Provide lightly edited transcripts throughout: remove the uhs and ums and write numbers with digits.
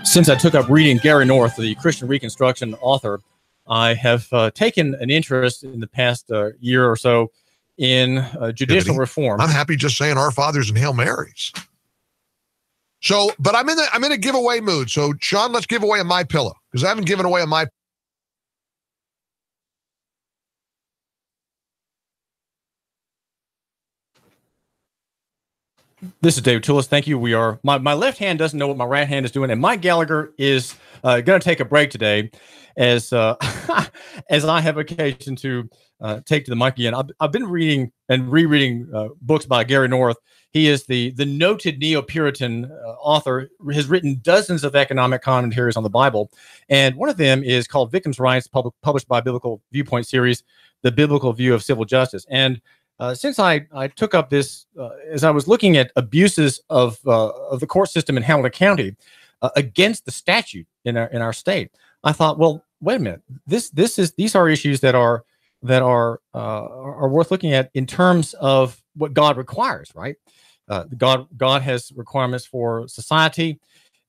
Since I took up reading Gary North, the Christian Reconstruction author, I have taken an interest in the past year or so in judicial reform. I'm happy just saying Our Fathers and Hail Marys. So, but I'm in a giveaway mood. So, Sean, let's give away a My Pillow, because I haven't given away a My. This is David Tulis. Thank you. We are my left hand doesn't know what my right hand is doing, and Mike Gallagher is going to take a break today, as as I have occasion to take to the mic again. I've been reading and rereading books by Gary North. He is the noted neo-Puritan author. Has written dozens of economic commentaries on the Bible, and one of them is called Victims' Rights, published by Biblical Viewpoint series, The Biblical View of Civil Justice. And since I took up this, as I was looking at abuses of the court system in Hamilton County against the statute in our state, I thought, well, wait a minute, these are issues that are worth looking at in terms of what God requires, right? God has requirements for society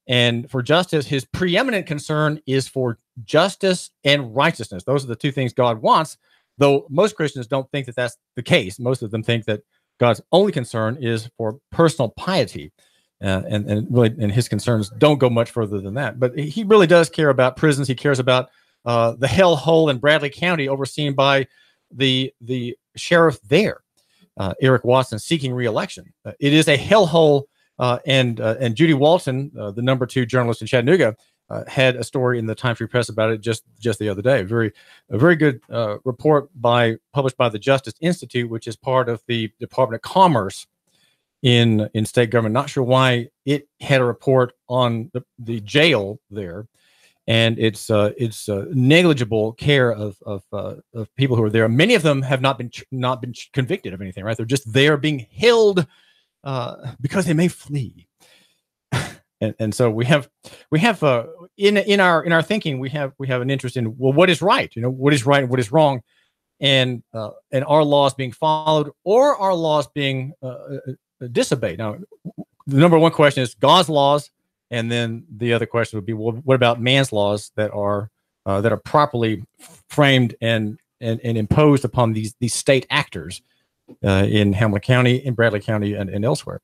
and for justice. His preeminent concern is for justice and righteousness. Those are the two things God wants. Though most Christians don't think that that's the case. Most of them think that God's only concern is for personal piety, and really, and his concerns don't go much further than that. But he really does care about prisons. He cares about the hellhole in Bradley County, overseen by the sheriff there, Eric Watson, seeking re-election. It is a hellhole, and Judy Walton, the #2 journalist in Chattanooga, had a story in the Times Free Press about it just the other day. A very good report published by the Justice Institute, which is part of the Department of Commerce in state government. Not sure why it had a report on the jail there, and it's negligible care of people who are there. Many of them have not been convicted of anything. Right? They're just there being held because they may flee. And so we have in our thinking we have an interest in, well, what is right? What is right and what is wrong, and our laws being followed or our laws being disobeyed. Now, the number one question is God's laws, and then the other question would be, well, what about man's laws that are properly framed and imposed upon these state actors in Hamilton County, in Bradley County, and elsewhere.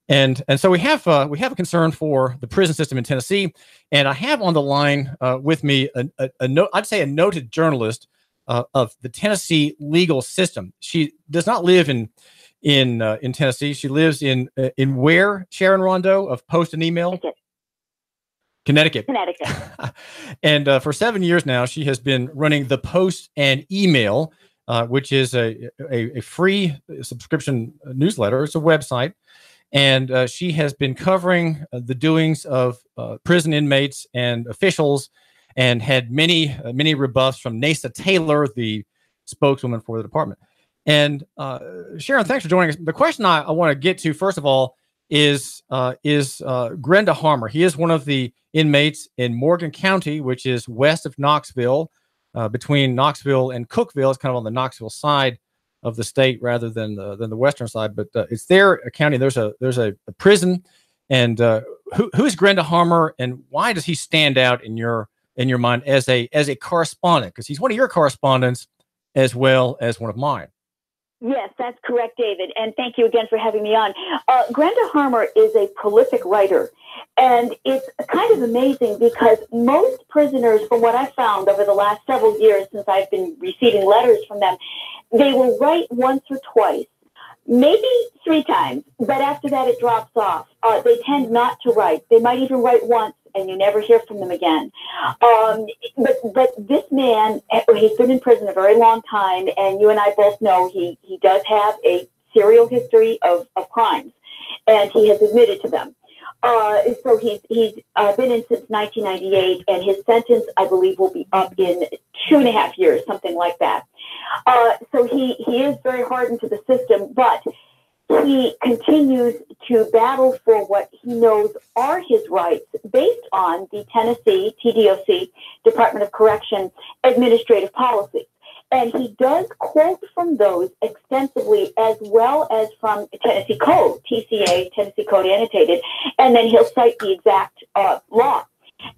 And so we have a concern for the prison system in Tennessee, and I have on the line with me I'd say a noted journalist of the Tennessee legal system. She does not live in Tennessee. She lives in where, Sharon Rondeau of Post and Email? Connecticut. And for 7 years now, she has been running the Post and Email, which is a free subscription newsletter. It's a website. And she has been covering the doings of prison inmates and officials, and had many rebuffs from Nasa Taylor, the spokeswoman for the department. And Sharon, thanks for joining us. The question I want to get to, first of all, is Grenda Harmer. He is one of the inmates in Morgan County, which is west of Knoxville, between Knoxville and Cookeville. It's kind of on the Knoxville side of the state rather than the western side, but it's their county. There's a prison, and who is Grenda Harmer, and why does he stand out in your mind as a correspondent? Because he's one of your correspondents as well as one of mine. Yes, that's correct, David. And thank you again for having me on. Grenda Harmer is a prolific writer. And it's kind of amazing because most prisoners, from what I've found over the last several years since I've been receiving letters from them, they will write once or twice, maybe 3 times, but after that it drops off. They tend not to write. They might even write once and you never hear from them again. But this man, he's been in prison a very long time, and you and I both know he does have a serial history of crimes, and he has admitted to them. So he's been in since 1998, and his sentence, I believe, will be up in 2.5 years, something like that. So he is very hardened to the system, but he continues to battle for what he knows are his rights based on the Tennessee TDOC, Department of Correction, administrative policy. And he does quote from those extensively, as well as from Tennessee Code, TCA, Tennessee Code Annotated, and then he'll cite the exact law.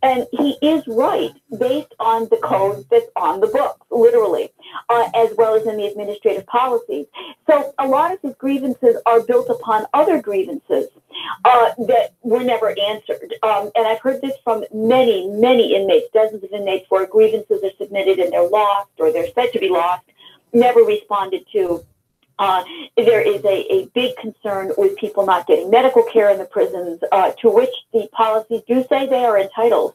And he is right based on the code that's on the books, literally, as well as in the administrative policies. So a lot of his grievances are built upon other grievances that were never answered. And I've heard this from many, many inmates, dozens of inmates, where grievances are submitted and they're lost, or they're said to be lost, never responded to. There is a big concern with people not getting medical care in the prisons, to which the policies do say they are entitled.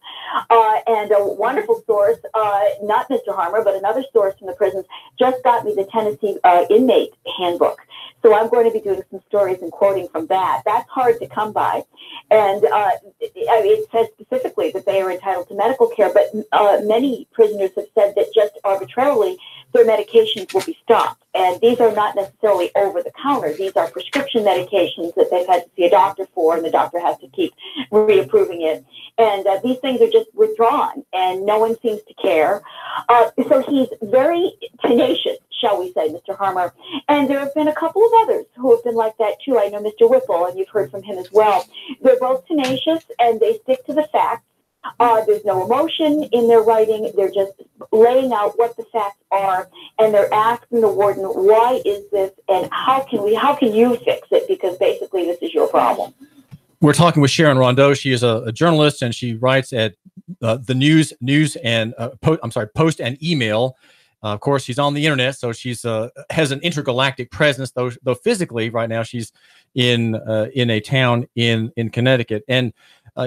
And a wonderful source, not Mr. Harmer, but another source from the prisons, just got me the Tennessee inmate handbook. So I'm going to be doing some stories and quoting from that. That's hard to come by. And it says specifically that they are entitled to medical care, but many prisoners have said that just arbitrarily their medications will be stopped. And these are not necessarily over the counter. These are prescription medications that they've had to see a doctor for, and the doctor has to keep reapproving it. And these things are just withdrawn, and no one seems to care. So he's very tenacious, shall we say, Mr. Harmer. And there have been a couple of others who have been like that, too. I know Mr. Whipple, and you've heard from him as well. They're both tenacious, and they stick to the facts. There's no emotion in their writing. They're just laying out what the facts are, and they're asking the warden, why is this, and how can you fix it? Because basically this is your problem. We're talking with Sharon Rondeau. She is a journalist, and she writes at Post and Email. Of course, she's on the internet, so she's has an intergalactic presence. Though physically, right now, she's in a town in Connecticut. And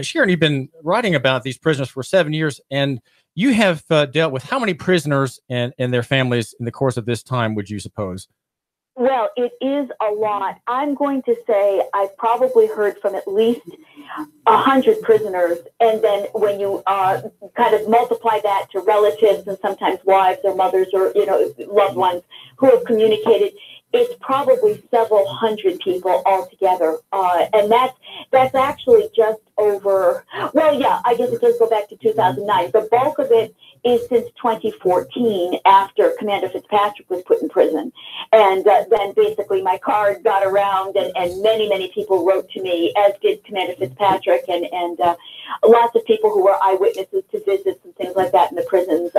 Sharon, you've been writing about these prisoners for 7 years, and you have dealt with how many prisoners and their families in the course of this time, would you suppose? Well, it is a lot. I'm going to say I've probably heard from at least 100 prisoners. And then when you kind of multiply that to relatives and sometimes wives or mothers or, loved ones who have communicated, it's probably several hundred people altogether. And that's actually just over, well, yeah, I guess it does go back to 2009. The bulk of it is since 2014, after Commander Fitzpatrick was put in prison. And then basically my card got around, and many, many people wrote to me, as did Commander Fitzpatrick, and lots of people who were eyewitnesses to visits and things like that in the prisons.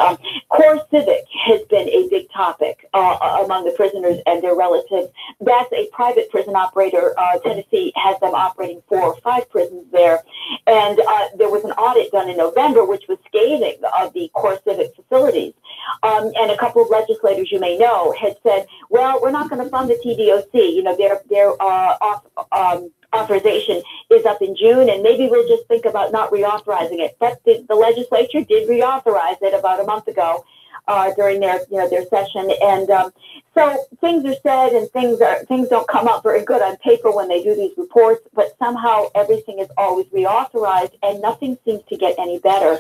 Core Civic has been a big topic among the prisoners and their relatives. That's a private prison operator. Tennessee has them operating 4 or 5 prisons there. And there was an audit done in November, which was scathing of the Core Civic facilities. And a couple of legislators, you may know, had said, well, we're not going to fund the TDOC. Their authorization is up in June, and maybe we'll just think about not reauthorizing it. But the legislature did reauthorize it about a month ago during their session. And so things are said, and things don't come out very good on paper when they do these reports, but somehow everything is always reauthorized, and nothing seems to get any better.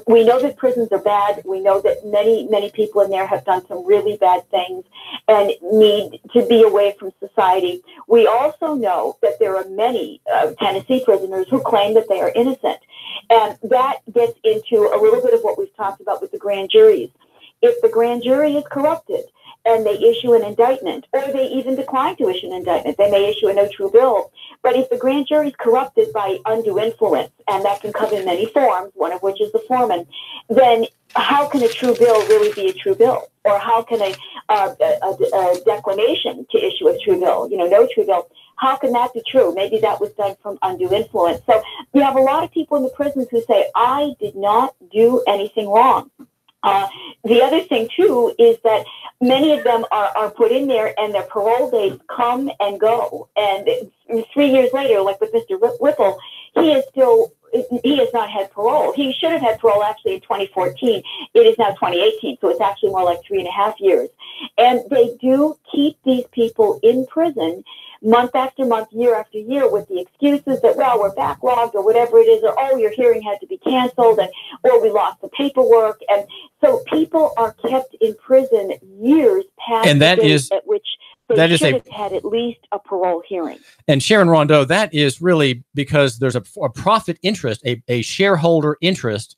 We know that prisons are bad. We know that many, many people in there have done some really bad things and need to be away from society. We also know that there are many Tennessee prisoners who claim that they are innocent. And that gets into a little bit of what we've talked about with the grand juries. If the grand jury is corrupted and they issue an indictment, or they even decline to issue an indictment, they may issue a no true bill. But if the grand jury is corrupted by undue influence, and that can come in many forms, one of which is the foreman, then how can a true bill really be a true bill? Or how can a declination to issue a true bill, no true bill, how can that be true? Maybe that was done from undue influence. So you have a lot of people in the prisons who say, I did not do anything wrong. The other thing, too, is that many of them are put in there and their parole dates come and go. And 3 years later, like with Mr. Whipple, he has not had parole. He should have had parole actually in 2014. It is now 2018, so it's actually more like 3.5 years. And they do keep these people in prison month after month, year after year, with the excuses that, well, we're backlogged or whatever it is, or, oh, your hearing had to be canceled, or we lost the paperwork. And so people are kept in prison years past the date at which they should have had at least a parole hearing. And Sharon Rondeau, that is really because there's a profit interest, a shareholder interest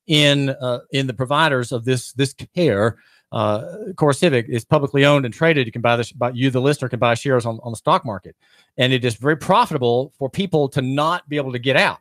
in the providers of this care. Core Civic is publicly owned and traded. You can buy this, you, the listener, can buy shares on the stock market. And it is very profitable for people to not be able to get out.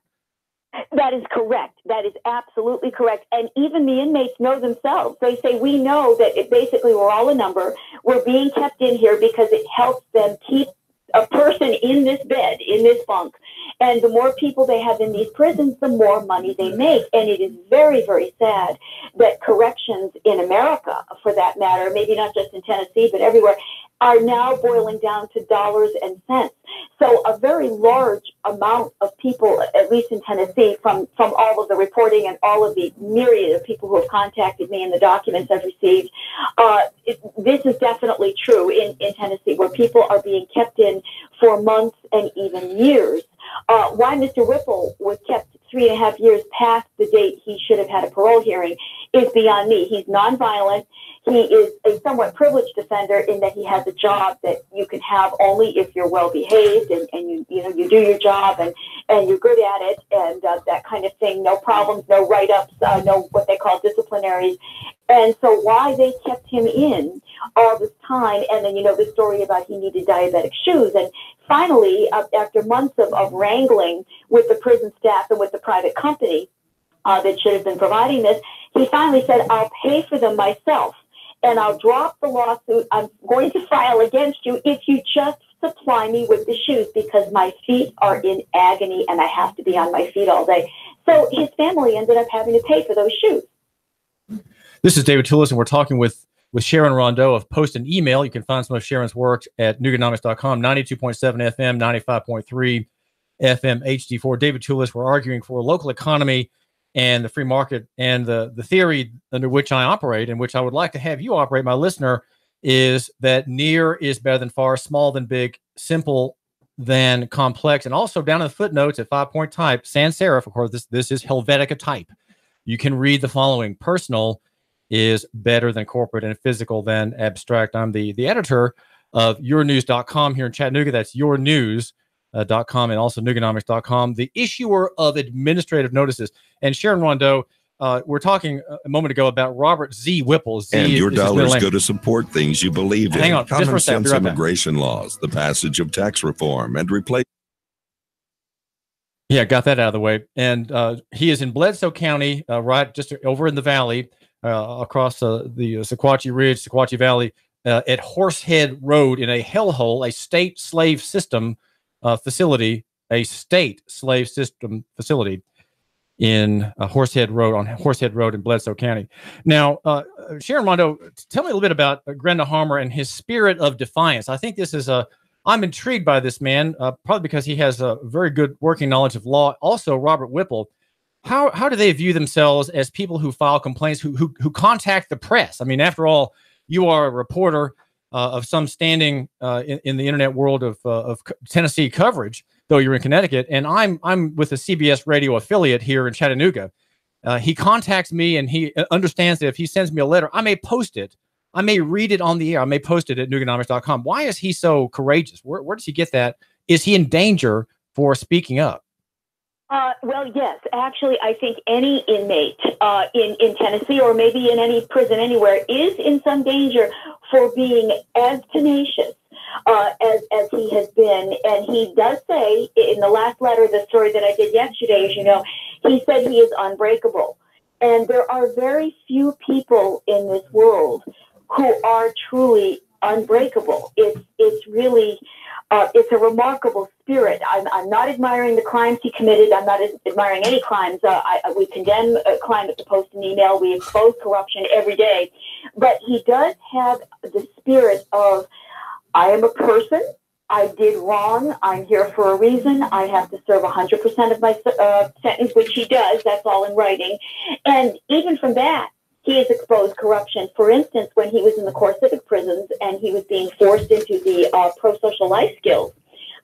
That is correct. That is absolutely correct. And even the inmates know themselves. They say, we know that basically we're all a number. We're being kept in here because it helps them keep a person in this bed, in this bunk. And the more people they have in these prisons, the more money they make. And it is very, very sad that corrections in America, for that matter, maybe not just in Tennessee, but everywhere, are now boiling down to dollars and cents. So a very large amount of people, at least in Tennessee, from all of the reporting and all of the myriad of people who have contacted me and the documents I've received, this is definitely true in Tennessee, where people are being kept in for months and even years. Why Mr. Whipple was kept 3.5 years past the date he should have had a parole hearing is beyond me. He's nonviolent. He is a somewhat privileged offender in that he has a job that you can have only if you're well behaved and you do your job and you're good at it and that kind of thing. No problems, no write-ups, no what they call disciplinaries. And so why they kept him in all this time, and then the story about he needed diabetic shoes. And finally, after months of wrangling with the prison staff and with the private company that should have been providing this, he finally said, I'll pay for them myself. And I'll drop the lawsuit I'm going to file against you if you just supply me with the shoes, because my feet are in agony and I have to be on my feet all day. So his family ended up having to pay for those shoes. This is David Tulis, and we're talking with Sharon Rondeau of Post and Email. You can find some of Sharon's work at Nooganomics.com, 92.7 FM, 95.3 FM, HD4. David Tulis, we're arguing for a local economy and the free market, and the theory under which I operate, and which I would like to have you operate, my listener, is that near is better than far, small than big, simple than complex. And also down in the footnotes at 5-point type, sans serif, of course, this is Helvetica type. You can read the following: personal is better than corporate and physical than abstract. I'm the editor of yournews.com here in Chattanooga. That's yournews.com and also Nooganomics.com, the issuer of administrative notices. And Sharon Rondeau, we're talking a moment ago about Robert Z. Whipple. Z and your dollars go to support things you believe in. Hang on, common just for a second, sense immigration laws, the passage of tax reform, and replace. Yeah, got that out of the way. And he is in Bledsoe County, right just over in the valley, across the Sequatchie Ridge, Sequatchie Valley, at Horsehead Road in a hellhole, a state slave system facility, in Horsehead Road in Bledsoe County. Now, Sharon Rondeau, tell me a little bit about Grenda Harmer and his spirit of defiance. I think this is I'm intrigued by this man, probably because he has a very good working knowledge of law. Also, Robert Whipple. How do they view themselves as people who file complaints, who contact the press? I mean, after all, you are a reporter of some standing in the internet world of Tennessee coverage, though you're in Connecticut, and I'm with a CBS radio affiliate here in Chattanooga. He contacts me, and he understands that if he sends me a letter, I may post it. I may read it on the air. I may post it at Nooganomics.com. Why is he so courageous? Where does he get that? Is he in danger for speaking up? Well, yes. Actually, I think any inmate in Tennessee, or maybe in any prison anywhere, is in some danger for being as tenacious as he has been. And he does say in the last letter, the story that I did yesterday, as you know, he said he is unbreakable. And there are very few people in this world who are truly unbreakable. It's really it's a remarkable spirit. I'm not admiring the crimes he committed. I'm not admiring any crimes. We condemn crime at the Post and Email. We expose corruption every day. But he does have the spirit of, I am a person. I did wrong. I'm here for a reason. I have to serve 100% of my sentence, which he does. That's all in writing. And even from that, he has exposed corruption. For instance, when he was in the core civic prisons and he was being forced into the pro-social life skills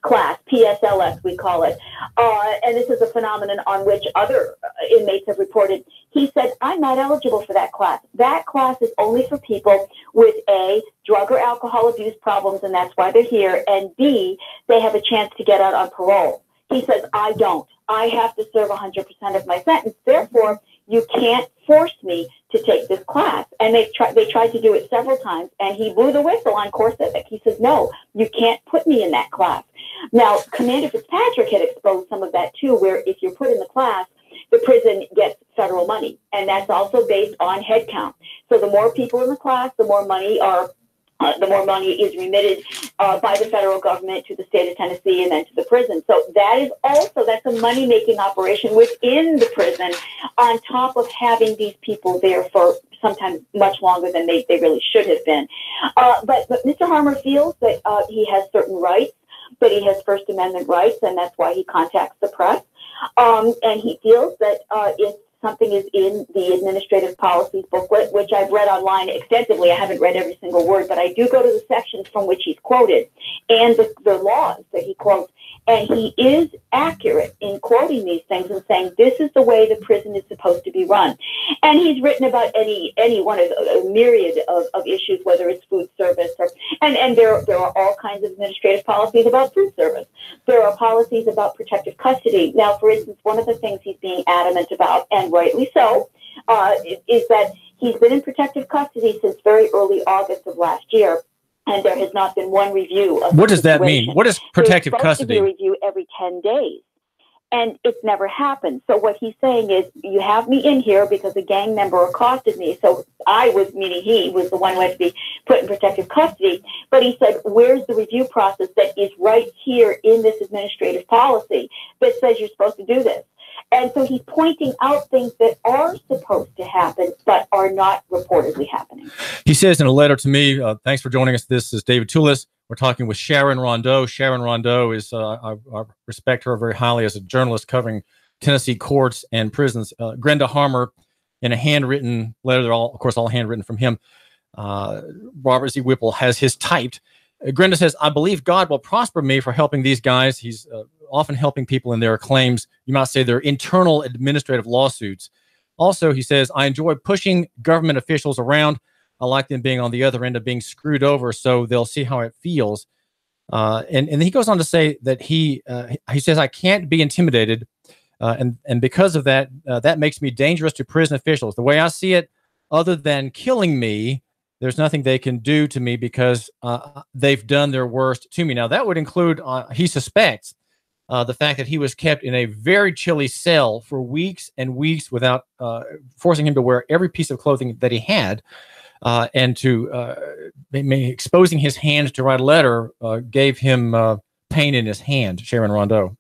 class, PSLS we call it, and this is a phenomenon on which other inmates have reported, he said, I'm not eligible for that class. That class is only for people with A, drug or alcohol abuse problems, and that's why they're here, and B, they have a chance to get out on parole. He says, I don't. I have to serve 100% of my sentence. Therefore, you can't forced me to take this class. And they tried to do it several times, and he blew the whistle on core civic. He says, no, you can't put me in that class. Now, Commander Fitzpatrick had exposed some of that too, where if you're put in the class, the prison gets federal money, and that's also based on head count. So the more people in the class, the more money is remitted by the federal government to the state of Tennessee and then to the prison. So that's a money-making operation within the prison, on top of having these people there for sometimes much longer than they really should have been. But Mr. Harmer feels that he has certain rights, that he has First Amendment rights, and that's why he contacts the press. And he feels that if something is in the administrative policies booklet, which I've read online extensively, I haven't read every single word, but I do go to the sections from which he's quoted and the laws that he quotes. And he is accurate in quoting these things and saying this is the way the prison is supposed to be run. And he's written about any one of a myriad of issues, whether it's food service and there are all kinds of administrative policies about food service. There are policies about protective custody. Now, for instance, one of the things he's being adamant about, and rightly so, is that he's been in protective custody since very early August of last year. And there has not been one review of what does that mean? What is protective custody? There's supposed to be a review every 10 days, and it's never happened. So what he's saying is, you have me in here because a gang member accosted me. So he was the one who had to be put in protective custody. But he said, where's the review process that is right here in this administrative policy that says you're supposed to do this? And so he's pointing out things that are supposed to happen, but are not reportedly happening. He says in a letter to me, thanks for joining us. This is David Tulis. We're talking with Sharon Rondeau. Sharon Rondeau is, I respect her very highly as a journalist covering Tennessee courts and prisons. Grenda Harmer, in a handwritten letter, they're all, of course, all handwritten from him. Robert Z. Whipple has his typed. Grenda says, I believe God will prosper me for helping these guys. He's often helping people in their claims. You might say their internal administrative lawsuits. Also, he says, I enjoy pushing government officials around. I like them being on the other end of being screwed over so they'll see how it feels. And he goes on to say that he says, I can't be intimidated. And because of that, that makes me dangerous to prison officials. The way I see it, other than killing me, there's nothing they can do to me because they've done their worst to me. Now, that would include, he suspects, the fact that he was kept in a very chilly cell for weeks and weeks without forcing him to wear every piece of clothing that he had, and to exposing his hand to write a letter gave him pain in his hand. Sharon Rondeau.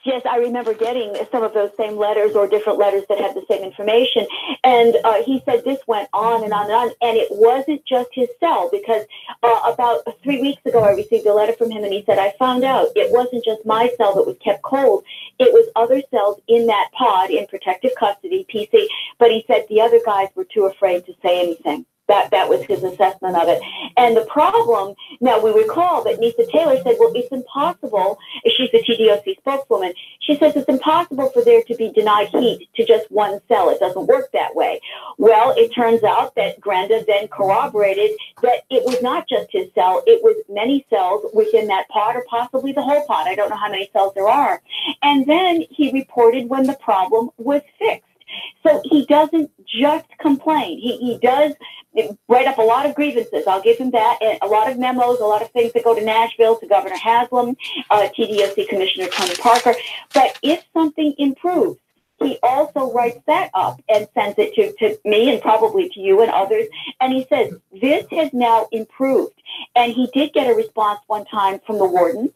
Yes, I remember getting some of those same letters or different letters that had the same information. And he said this went on and on and on. And it wasn't just his cell, because about 3 weeks ago, I received a letter from him, and he said, I found out it wasn't just my cell that was kept cold. It was other cells in that pod in protective custody, PC. But he said the other guys were too afraid to say anything. That was his assessment of it. And the problem, now we recall that Nisa Taylor said, well, it's impossible. She's the TDOC spokeswoman. She says it's impossible for there to be denied heat to just one cell. It doesn't work that way. Well, it turns out that Grenda then corroborated that it was not just his cell. It was many cells within that pod, or possibly the whole pod. I don't know how many cells there are. And then he reported when the problem was fixed. So he doesn't just complain. He does write up a lot of grievances. I'll give him that. And a lot of memos, a lot of things that go to Nashville, to Governor Haslam, TDOC Commissioner Tony Parker. But if something improves, he also writes that up and sends it to me and probably to you and others. And he says, this has now improved. And he did get a response one time from the warden,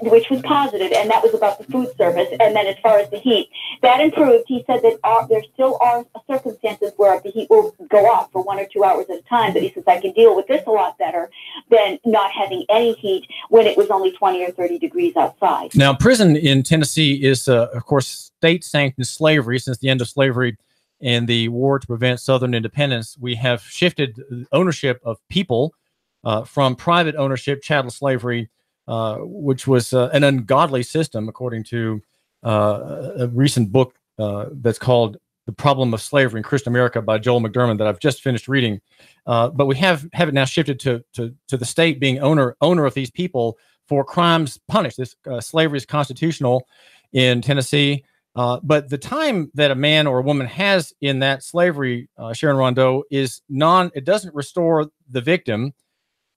which was positive, and that was about the food service. And then as far as the heat, that improved. He said that there still are circumstances where the heat will go off for 1 or 2 hours at a time, but he says, I can deal with this a lot better than not having any heat when it was only 20 or 30 degrees outside. Now, prison in Tennessee is, of course, state-sanctioned slavery. Since the end of slavery and the war to prevent Southern independence, we have shifted ownership of people from private ownership, chattel slavery, which was an ungodly system, according to a recent book that's called The Problem of Slavery in Christian America by Joel McDermott that I've just finished reading. But we have it now shifted to the state being owner of these people for crimes punished. This slavery is constitutional in Tennessee. But the time that a man or a woman has in that slavery, Sharon Rondeau, it doesn't restore the victim.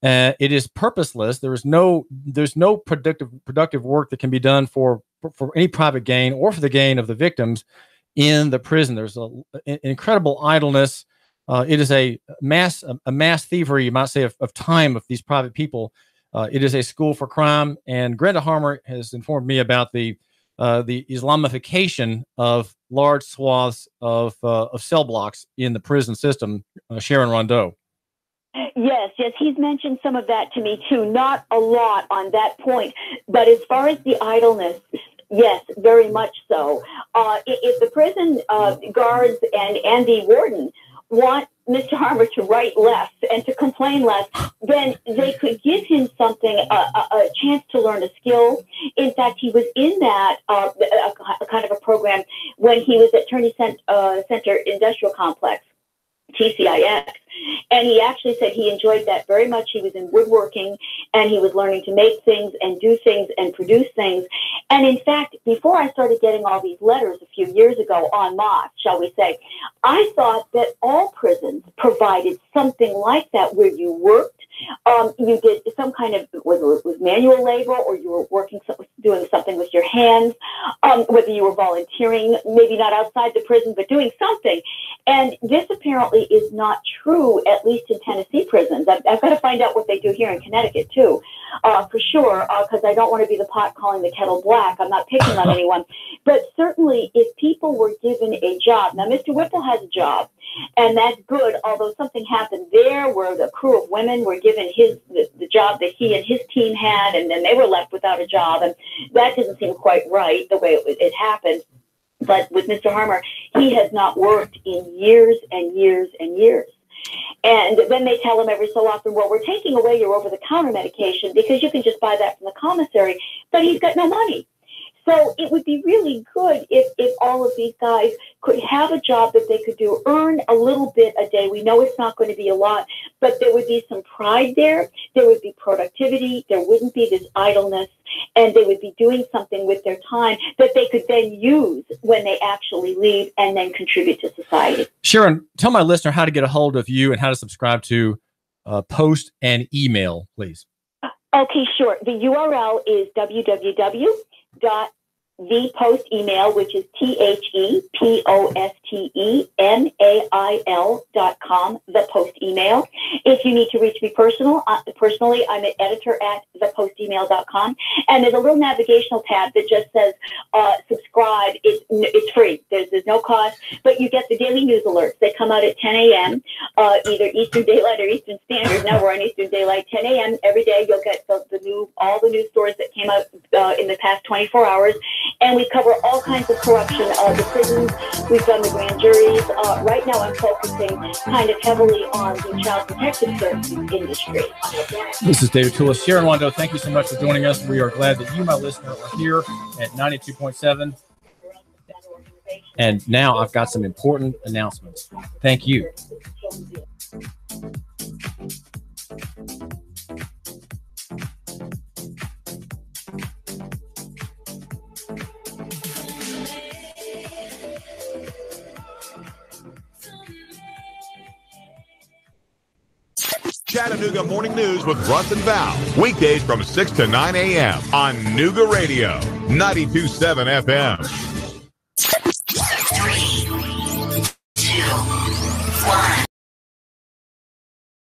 It is purposeless. There's no productive work that can be done for any private gain or for the gain of the victims in the prison. There's an incredible idleness. It is a mass thievery, you might say, of time of these private people. It is a school for crime. And Greta Harmer has informed me about the Islamification of large swaths of cell blocks in the prison system. Sharon Rondeau. Yes, he's mentioned some of that to me too. Not a lot on that point, but as far as the idleness, yes, very much so. If the prison guards and the warden want Mr. Harmer to write less and to complain less, then they could give him something, a chance to learn a skill. In fact, he was in that a kind of a program when he was at Turney Center Industrial Complex, TCIX. And he actually said he enjoyed that very much. He was in woodworking, and he was learning to make things and do things and produce things. And in fact, before I started getting all these letters a few years ago en masse, shall we say, I thought that all prisons provided something like that, where you worked, you did some kind of, whether it was manual labor or you were doing something with your hands, whether you were volunteering, maybe not outside the prison, but doing something. And this apparently is not true, at least in Tennessee prisons. I've got to find out what they do here in Connecticut, too, for sure, because I don't want to be the pot calling the kettle black. I'm not picking on anyone. But certainly, if people were given a job, now Mr. Whipple has a job, and that's good, although something happened there where the crew of women were given the job that he and his team had, and then they were left without a job, and that doesn't seem quite right, the way it happened. But with Mr. Harmer, he has not worked in years and years and years. And then they tell him every so often, well, we're taking away your over-the-counter medication because you can just buy that from the commissary, but he's got no money. So it would be really good if all of these guys could have a job that they could do, earn a little bit a day. We know it's not going to be a lot, but there would be some pride there. There would be productivity. There wouldn't be this idleness, and they would be doing something with their time that they could then use when they actually leave and then contribute to society. Sharon, tell my listener how to get a hold of you and how to subscribe to Post and Email, please. Okay, sure. The URL is www.thepostemail, which is THEPOSTEMAIL.com, the Post Email. If you need to reach me personally, I'm an editor at thepostemail.com. And there's a little navigational tab that just says subscribe. It's free. There's no cost, but you get the daily news alerts. They come out at 10 a.m., either Eastern Daylight or Eastern Standard. Now we're on Eastern Daylight, 10 a.m. every day. You'll get all the news stories that came out in the past 24 hours. And we cover all kinds of corruption, the prisons. We've done the grand juries. Right now I'm focusing kind of heavily on the child protective services industry. This is David Tulis. Sharon Rondeau, thank you so much for joining us. We are glad that you, my listener, are here at 92.7. And now I've got some important announcements. Thank you. Chattanooga Morning News with Russ and Val. Weekdays from 6 to 9 a.m. on Nooga Radio, 92.7 FM.